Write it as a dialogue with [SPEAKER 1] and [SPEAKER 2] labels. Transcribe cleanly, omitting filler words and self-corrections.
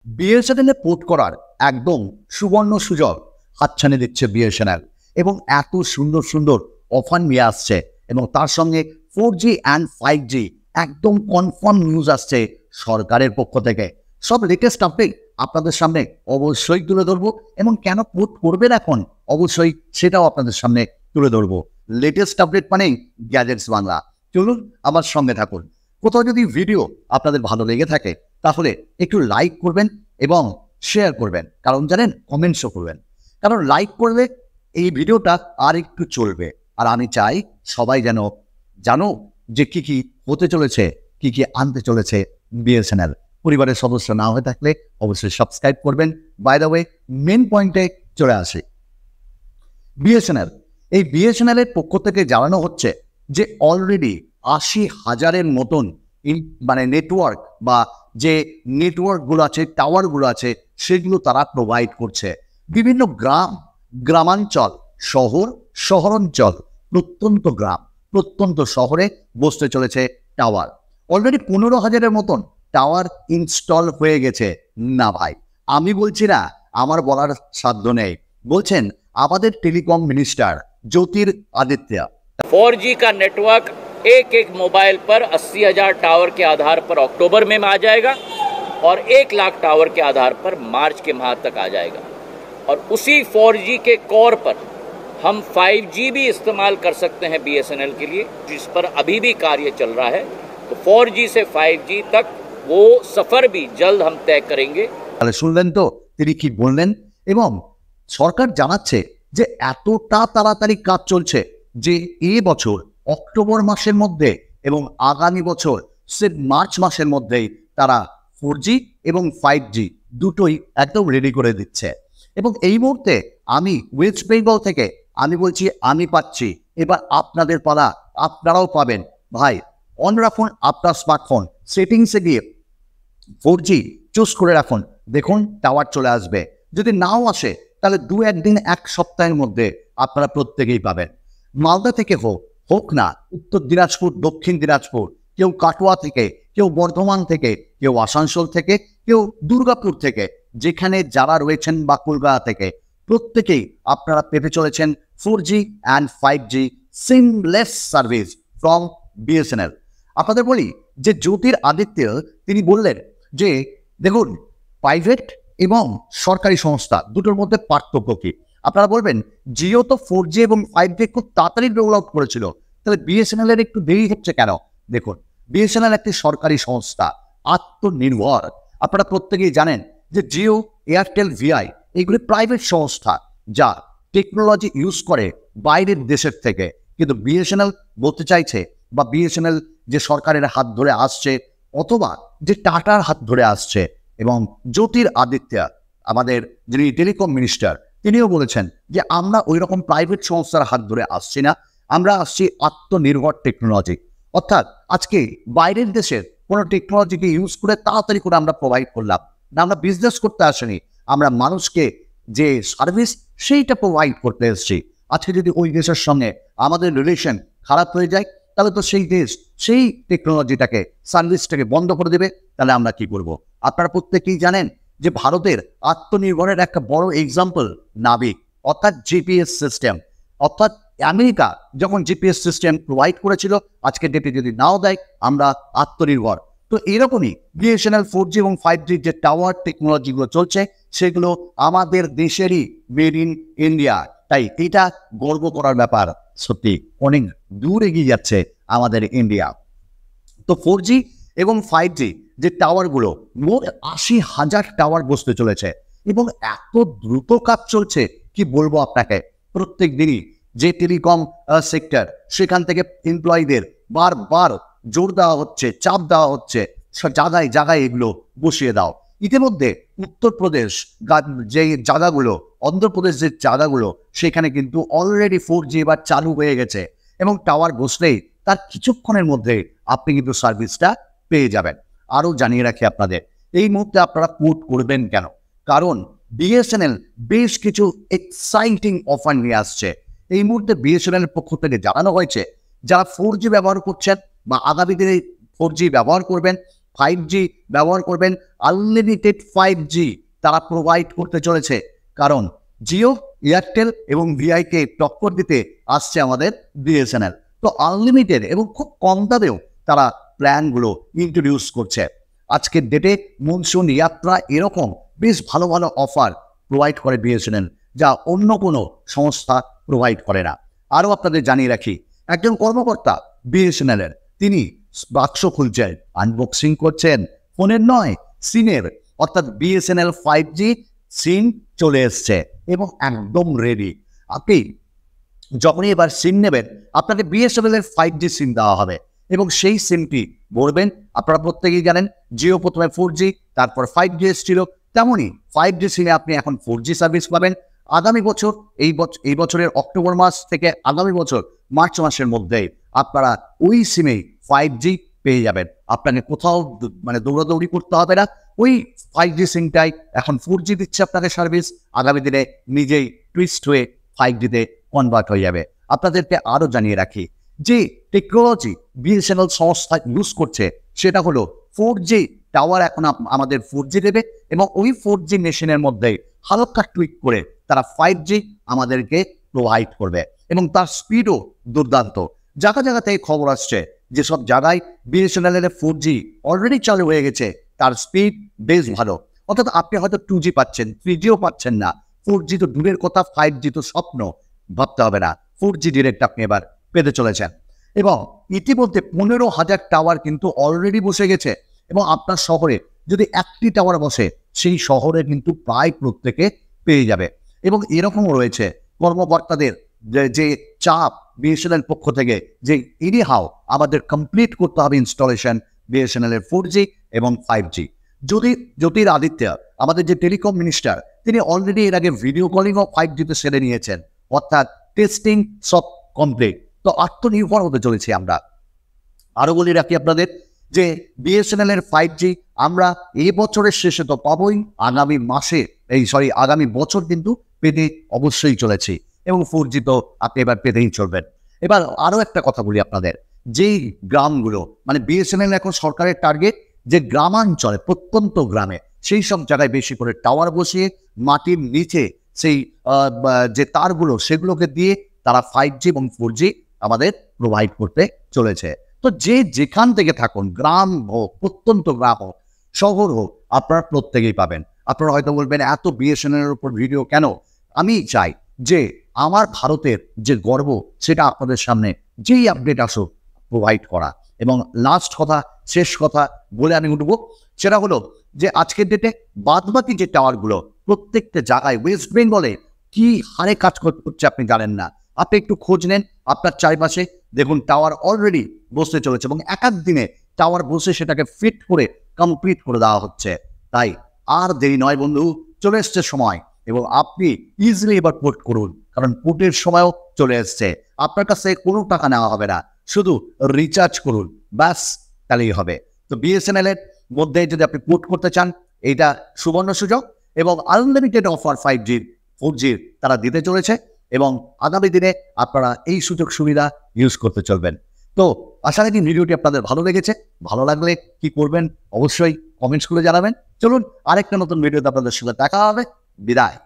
[SPEAKER 1] BSNL এ port করার একদম সুবর্ণ সুযোগ হাতছানি দিচ্ছে বিএসএনএল এবং এত সুন্দর সুন্দর অফার নিয়ে আসছে এবং তার সঙ্গে 4G অ্যান্ড 5G একদম কনফার্ম নিউজ আসছে সরকারের পক্ষ থেকে। সব লেটেস্ট আপডেট আপনাদের সামনে অবশ্যই তুলে ধরবো এবং কেন পোর্ট করবেন এখন অবশ্যই সেটাও আপনাদের সামনে তুলে ধরবো। লেটেস্ট আপডেট মানেই গ্যাজেটস বাংলা। চলুন আমার সঙ্গে থাকুন। কোথাও যদি ভিডিও আপনাদের ভালো লেগে থাকে তাহলে একটু লাইক করবেন এবং শেয়ার করবেন, কারণ জানেন কমেন্টসও করবেন, কারণ লাইক করলে এই ভিডিওটা আর একটু চলবে। আর আমি চাই সবাই যেন জানো যে কি কি হতে চলেছে, কি কি আনতে চলেছে বিএসএনএল। পরিবারের সদস্য না হয়ে থাকলে অবশ্যই সাবস্ক্রাইব করবেন। বাই দ্য ওয়ে, মেন পয়েন্টে চলে আসি। বিএসএনএল, এই বিএসএনএল এর পক্ষ থেকে জানানো হচ্ছে যে অলরেডি 80,000-এর মতন নেটওয়ার্ক বা যে নেটওয়ার্কগুলো আছে, টাওয়ারগুলো আছে, সেগুলো তারা প্রোভাইড করছে। বিভিন্ন গ্রাম, গ্রামাঞ্চল, শহর, শহরাঞ্চল, প্রত্যন্ত গ্রাম, প্রত্যন্ত শহরে বসতে চলেছে টাওয়ার। অলরেডি 15,000-এর মতন টাওয়ার ইনস্টল হয়ে গেছে। না ভাই, আমি বলছি না, আমার বলার সাধ্য নেই, বলছেন আমাদের টেলিকম মিনিস্টার ज्योतिरादित्य।
[SPEAKER 2] 4G का नेटवर्क एक एक मोबाइल पर 80,000 टावर के आधार पर अक्टूबर में आ जाएगा और 1 लाख टावर के आधार पर मार्च के माह तक आ जाएगा। और उसी 4G के कोर पर हम 5G भी इस्तेमाल कर सकते हैं BSNL के लिए, जिस पर अभी भी कार्य चल रहा है। तो 4G से 5G तक वो सफ़र भी जल्द हम तय करेंगे।
[SPEAKER 1] শুনলেন তো তিনি কি বললেন? এবং সরকার জানাচ্ছে যে এতটা তাড়াতাড়ি কাজ চলছে যে এই বছর অক্টোবর মাসের মধ্যে এবং আগামী বছর সে মার্চ মাসের মধ্যেই তারা 4G এবং 5G দুটোই একদম রেডি করে দিচ্ছে। এবং এই মুহূর্তে আমি ওয়েস্ট বেঙ্গল থেকে আমি বলছি, আমি পাচ্ছি, এবার আপনাদের পালা, আপনারাও পাবেন। ভাই, অন রাখুন আপনার স্মার্টফোন, সেটিংসে গিয়ে 4G চুজ করে রাখুন, দেখুন টাওয়ার চলে আসবে। যদি নাও আসে তাহলে 2-1 দিন, 1 সপ্তাহের মধ্যে আপনারা প্রত্যেকেই পাবেন। মালদা থেকে হোক না উত্তর দিনাজপুর, দক্ষিণ দিনাজপুর, কেউ কাটোয়া থেকে, কেউ বর্ধমান থেকে, কেউ আসানসোল থেকে, কেউ দুর্গাপুর থেকে, যেখানে যারা রয়েছেন বা কলকাতা থেকে, প্রত্যেকেই আপনারা পেতে চলেছেন 4G and 5G seamless service from BSNL. আপনাদের বলি যে ज्योतिरादित्य তিনি বললেন যে দেখুন, প্রাইভেট এবং সরকারি সংস্থা দুটোর মধ্যে পার্থক্য কি? আপনারা বলবেন জিও তো 4G এবং 5G খুব তাড়াতাড়ি রোল আউট করেছিল, তাহলে বিএসএনএল এর একটু দেরি হচ্ছে কেন? দেখুন, বিএসএনএল একটি সরকারি সংস্থা, আত্মনির্ভর। আপনারা প্রত্যেকেই জানেন যে জিও, এয়ারটেল, ভিআই এইগুলি প্রাইভেট সংস্থা যা টেকনোলজি ইউজ করে বাইরের দেশের থেকে। কিন্তু বিএসএনএল বলতে চাইছে, বা বিএসএনএল যে সরকারের হাত ধরে আসছে অথবা যে টাটার হাত ধরে আসছে, এবং ज्योतिरादित्य আমাদের যিনি টেলিকম মিনিস্টার, তিনিও বলেছেন যে আমরা ওই রকম প্রাইভেট সংস্থার হাত ধরে আসছি না, আমরা আসছি আত্মনির্ভর টেকনোলজি। অর্থাৎ আজকে বাইরের দেশের কোনো টেকনোলজিকে ইউজ করে তাড়াতাড়ি করে আমরা প্রোভাইড করলাম না, আমরা বিজনেস করতে আসিনি, আমরা মানুষকে যে সার্ভিস সেইটা প্রোভাইড করতে এসেছি। আজকে যদি ওই দেশের সঙ্গে আমাদের রিলেশন খারাপ হয়ে যায় তাহলে তো সেই দেশ সেই টেকনোলজিটাকে, সার্ভিসটাকে বন্ধ করে দেবে, তাহলে আমরা কি করব? আপনারা প্রত্যেকেই জানেন যে ভারতের আত্মনির্ভরের একটা বড় এক্সাম্পল নাবিক, অর্থাৎ জিপিএস সিস্টেম। অর্থাৎ আমেরিকা যখন জিপিএস সিস্টেম প্রোভাইড করেছিল, আজকে ডেটে যদি নাও দেয়, আমরা আত্মনির্ভর। তো এরকমই বিএসএনএল 4G এবং 5G যে টাওয়ার টেকনোলজিগুলো চলছে, সেগুলো আমাদের দেশেরই, মেড ইন ইন্ডিয়া। তাই এটা গর্ব করার ব্যাপার, সত্যি অনেক দূর এগিয়ে যাচ্ছে আমাদের ইন্ডিয়া। তো 4G এবং 5G যে টাওয়ারগুলো, মোট 80,000 টাওয়ার বসতে চলেছে এবং এত দ্রুত কাজ চলছে কি বলবো আপনাকে। প্রত্যেক দিনই যে টেলিকম সেক্টর, সেখান থেকে এমপ্লয়ীদের বারবার জোর দেওয়া হচ্ছে, চাপ দেওয়া হচ্ছে, জায়গায় জায়গায় এগুলো বসিয়ে দাও। ইতিমধ্যে উত্তরপ্রদেশ যে জায়গাগুলো, অন্ধ্রপ্রদেশ যে জায়গাগুলো, সেখানে কিন্তু অলরেডি 4G এবার চালু হয়ে গেছে এবং টাওয়ার বসলেই তার কিছুক্ষণের মধ্যে আপনি কিন্তু সার্ভিসটা পেয়ে যাবেন। আরও জানিয়ে রাখি আপনাদের, এই মুহূর্তে আপনারা পোর্ট করবেন কেন? কারণ বিএসএনএল বেশ কিছু এক্সাইটিং অফার নিয়ে আসছে। এই মুহূর্তে বিএসএনএল এর পক্ষ থেকে জানানো হয়েছে, যারা 4G ব্যবহার করছেন বা আগামী দিনে 4G ব্যবহার করবেন, তাদের জন্য কিন্তু 1 লাখ টাকার 5G ব্যবহার করবেন, আনলিমিটেড 5G তারা প্রোভাইড করতে চলেছে। কারণ জিও, এয়ারটেল এবং ভিআইকে টক্কর দিতে আসছে আমাদের বিএসএনএল। তো আনলিমিটেড এবং খুব কম দামেও তারা প্ল্যানগুলো ইন্ট্রোডিউস করছে। আজকের ডেটে মনসুন যাত্রা এরকম বেশ ভালো ভালো অফার প্রোভাইড করে বিএসএনএল, যা অন্য কোনো সংস্থা প্রোভাইড করে না। আরও আপনাদের জানিয়ে রাখি, একজন কর্মকর্তা বিএসএনএলের তিনি বাক্স খুলছেন, আনবক্সিং করছেন, ফোনের নয় সিমের, অর্থাৎ বিএসএনএল 5G সিম চলে এসছে এবং একদম রেডি। আপনি যখনই এবার সিম নেবেন, আপনাকে বিএসএনএল এর 5G সিম দেওয়া হবে এবং সেই সিমটি ভরবেন। আপনারা প্রত্যেকেই জানেন জিও প্রথমে 4G তারপর 5G এসেছিল, তেমনই 5G সিমে আপনি এখন 4G সার্ভিস পাবেন। আগামী বছর এই বছরের অক্টোবর মাস থেকে আগামী বছর মার্চ মাসের মধ্যে আপনারা ওই সিমেই 5G পেয়ে যাবেন। আপনাকে কোথাও দৌড়াদৌড়ি করতে হবে না। ওই 5G সিমটাই এখন 4G দিচ্ছে আপনাকে সার্ভিস, আগামী দিনে নিজেই টুইস্ট হয়ে 5Gতে কনভার্ট হয়ে যাবে। আপনাদেরকে আরও জানিয়ে রাখি, যে টেকনোলজি বিএসএনএল সংস্থা ইউজ করছে সেটা হলো 4G টাওয়ার এখন আমাদের 4G দেবে এবং ওই 4G মেশিনের মধ্যে হালকা টুইক করে তারা 5G আমাদেরকে প্রোভাইড করবে এবং তার স্পিডও দুর্দান্ত। জায়গা থেকে খবর আসছে যেসব জায়গায় বিএসএনএল এর 4G অলরেডি চালু হয়ে গেছে, তার স্পিড বেশ ভালো। অর্থাৎ আপনি হয়তো 2G পাচ্ছেন, 3Gও পাচ্ছেন না, 4G তো দূরের কথা, 5G তো স্বপ্ন, ভাবতে হবে না, 4G ডিরেক্ট আপনি এবার পেতে চলেছেন। এবং ইতিমধ্যে 15,000 টাওয়ার কিন্তু অলরেডি বসে গেছে এবং আপনার শহরে যদি একটি টাওয়ার বসে, সেই শহরে কিন্তু প্রায় প্রত্যেকে পেয়ে যাবে। এবং এরকমও রয়েছে কর্মকর্তাদের যে চাপ বিএসএনএল পক্ষ থেকে, যে এনিহাও আমাদের কমপ্লিট করতে হবে ইনস্টলেশন বিএসএনএল এর 4G এবং 5G। জ্যোতিরাদিত্য আমাদের যে টেলিকম মিনিস্টার, তিনি অলরেডি এর আগে ভিডিও কলিংও 5Gতে সেরে নিয়েছেন, অর্থাৎ টেস্টিং সব কমপ্লিট। তো আত্মনির্ভর হতে চলেছি আমরা। আরও বলে রাখি আপনাদের যে বিএসএনএল এর 5G আমরা এই বছরের শেষে তো পাবোই, আগামী বছর কিন্তু পেতে অবশ্যই চলেছি এবং 4G তো আপনি এবার পেতেই চলবেন। এবার আরও একটা কথা বলি আপনাদের, যেই গ্রামগুলো বিএসএনএল এখন সরকারের টার্গেট যে গ্রামাঞ্চলে, প্রত্যন্ত গ্রামে সেই সব জায়গায় বেশি করে টাওয়ার বসিয়ে মাটির নিচে সেই যে তারগুলো সেগুলোকে দিয়ে তারা 5G এবং 4G আমাদের প্রোভাইড করতে চলেছে। তো যে যেখান থেকে থাকুন, গ্রাম হোক, প্রত্যন্ত গ্রাম হোক, শহর হোক, আপনারা প্রত্যেকেই পাবেন। আপনারা হয়তো বলবেন এত বিএসএনএল এর উপর ভিডিও কেন? আমি চাই যে আমার ভারতের যে গর্ব সেটা আপনাদের সামনে যেই আপডেট আসুক প্রোভাইড করা। এবং লাস্ট কথা, শেষ কথা বলে আমি উঠবো, সেটা হলো যে আজকের ডেটে বাদবাকি যে টাওয়ারগুলো প্রত্যেকটা জায়গায় ওয়েস্ট বেঙ্গলে কি হারে কাজ করছে আপনি জানেন না। আপনি একটু খোঁজ নেন আপনার চারিপাশে, দেখুন টাওয়ার অলরেডি বসতে চলেছে এবং এক দিনে টাওয়ার বসে সেটাকে ফিট করে কমপ্লিট করে দেওয়া হচ্ছে। তাই আর দেরি নয় বন্ধু, চলে এসছে সময় এবং আপনি ইজিলি এবার পোর্ট করুন, কারণ পোর্টের সময়ও চলে এসছে। আপনার কাছে কোনো টাকা নেওয়া হবে না, শুধু রিচার্জ করুন, ব্যাস, তাহলেই হবে। তো বিএসএনএল এর মধ্যে যদি আপনি পোর্ট করতে চান, এইটা সুবর্ণ সুযোগ এবং আনলিমিটেড অফার 5G 4G তারা দিতে চলেছে এবং আগামী দিনে আপনারা এই সুযোগ সুবিধা ইউজ করতে চলবেন। তো আশা রাখি ভিডিওটি আপনাদের ভালো লেগেছে। ভালো লাগলে কি করবেন অবশ্যই কমেন্টস করে জানাবেন। চলুন আরেকটা নতুন ভিডিওতে আপনাদের সঙ্গে দেখা হবে। বিদায়।